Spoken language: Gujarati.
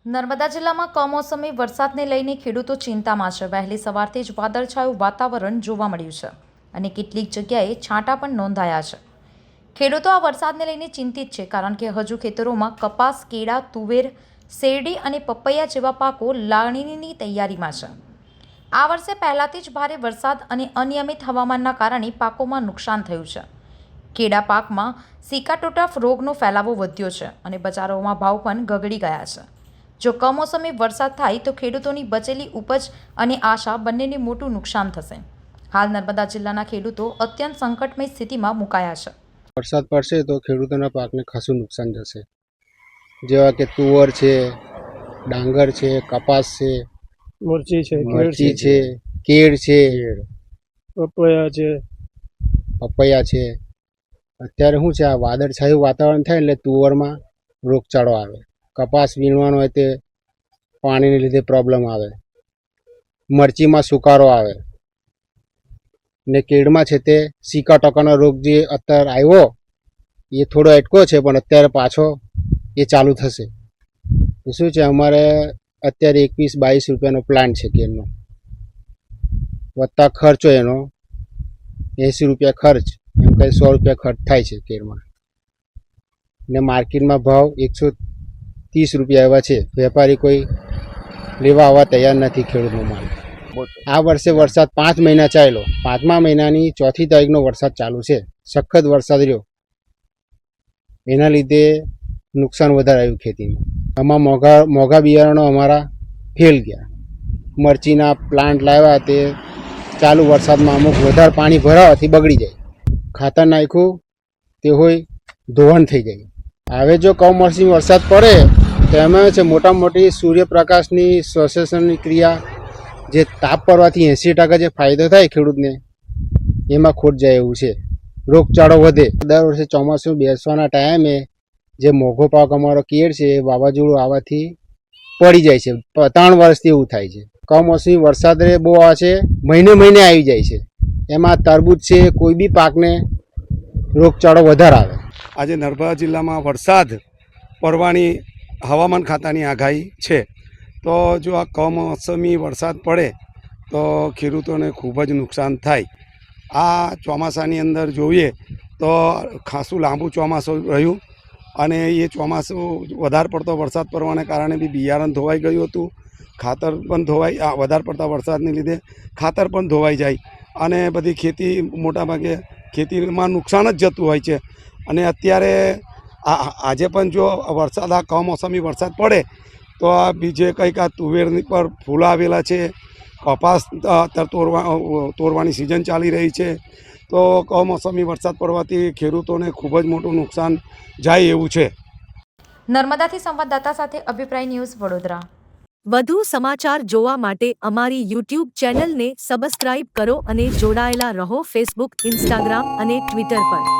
નર્મદા જિલ્લામાં કમોસમી વરસાદને લઈને ખેડૂતો ચિંતામાં છે। વહેલી સવારથી જ વાદળછાયું વાતાવરણ જોવા મળ્યું છે અને કેટલીક જગ્યાએ છાંટા પણ નોંધાયા છે। ખેડૂતો આ વરસાદને લઈને ચિંતિત છે કારણ કે હજુ ખેતરોમાં કપાસ, કેળા, તુવેર, શેરડી અને પપૈયા જેવા પાકો લાવણીની તૈયારીમાં છે। આ વર્ષે પહેલાથી જ ભારે વરસાદ અને અનિયમિત હવામાનના કારણે પાકોમાં નુકસાન થયું છે। કેળા પાકમાં સિકાટોટા રોગનો ફેલાવો વધ્યો છે અને બજારોમાં ભાવ પણ ગગડી ગયા છે। જો કમોસમી વરસાદ થાય તો ખેડૂતોની બચેલી ઉપજ અને આશા બંનેને મોટું નુકસાન થશે। હાલ નર્મદા જિલ્લાના ખેડૂતો અત્યંત સંકટમય સ્થિતિમાં મુકાયા છે। વરસાદ પડશે તો ખેડૂતોના પાકને ખાસું નુકસાન થશે, જેવા કે તુવર છે, ડાંગર છે, કપાસ છે, મરચી છે, કેળ છે, પપૈયા છે। અત્યારે શું છે, આ વાદળછાયું વાતાવરણ થાય એટલે તુવરમાં રોગચાળો આવે, કપાસ વીણવાનો હોય તે પાણીને લીધે પ્રોબ્લેમ આવે, મરચીમાં સુકારો આવે ને કેળમાં છે તે સિકાટોકાનો રોગ જે અત્યારે આવ્યો એ થોડો અટકો છે પણ અત્યારે પાછો એ ચાલુ થશે। તો શું છે, અમારે અત્યારે 21-22 રૂપિયાનો પ્લાન્ટ છે કેળનો, વત્તા ખર્ચો એનો 80 રૂપિયા ખર્ચ, એમ કંઈ 100 રૂપિયા ખર્ચ થાય છે કેળમાં ને માર્કેટમાં ભાવ 130 રૂપિયા એવા છે। વેપારી કોઈ લેવા આવવા તૈયાર નથી ખેડૂતનો માલ। આ વર્ષે વરસાદ 5 મહિના ચાલ્યો, 5મા મહિનાની 4મી તારીખનો વરસાદ ચાલુ છે, સખત વરસાદ રહ્યો, એના લીધે નુકસાન વધારે આવ્યું ખેતીમાં। આમાં મોંઘા બિયારણો અમારા ફેલ ગયા। મરચીના પ્લાન્ટ લાવ્યા તે ચાલુ વરસાદમાં અમુક વધારે પાણી ભરાવાથી બગડી જાય, ખાતર નાખ્યું તે હોય ધોવાણ થઈ જાય। હવે જો કમોસમી વરસાદ પડે તો એમાં છે મોટામાં મોટી સૂર્યપ્રકાશની શ્વસનની ક્રિયા, જે તાપ પડવાથી 80% જે ફાયદો થાય ખેડૂતને એમાં ખોટ જાય એવું છે, રોગચાળો વધે। દર વર્ષે ચોમાસું બેસવાના ટાઈમે જે મોઘો પાક અમારો કેળ છે એ વાવાઝોડું આવવાથી પડી જાય છે। 3 વર્ષથી એવું થાય છે। કમોસમી વરસાદ બહુ આવે છે, મહિને આવી જાય છે, એમાં તરબૂચ છે, કોઈ બી પાકને રોગચાળો વધારે આવે। આજે નર્મદા જિલ્લામાં વરસાદ પડવાની હવામાન ખાતાની આગાહી છે, તો જો આ કમોસમી વરસાદ પડે તો ખેડૂતોને ખૂબ જ નુકસાન થાય। આ ચોમાસાની અંદર જોઈએ તો ખાસું લાંબુ ચોમાસું રહ્યું અને એ ચોમાસું વધારે પડતો વરસાદ પડવાને કારણે બી બિયારણ ધોવાઈ ગયું હતું, ખાતર પણ વધારે પડતા વરસાદને લીધે ખાતર પણ ધોવાઈ જાય અને બધી ખેતી મોટાભાગે ખેતીમાં નુકસાન જ જતું હોય છે। અને અત્યારે આજે પણ જો વરસાદ આ કમોસમી વરસાદ પડે તો આ બીજે કંઈક આ તુવેરની પર ફૂલ આવેલા છે, કપાસ તોડવાની સિઝન ચાલી રહી છે, તો કમોસમી વરસાદ પડવાથી ખેડૂતોને ખૂબ જ મોટું નુકસાન જાય એવું છે। નર્મદાથી સંવાદદાતા સાથે અભિપ્રાય ન્યૂઝ, વડોદરા। વધુ સમાચાર જોવા માટે અમારી YouTube ચેનલને સબસ્ક્રાઇબ કરો અને જોડાયેલા રહો ફેસબુક, ઇન્સ્ટાગ્રામ અને ટ્વિટર પર।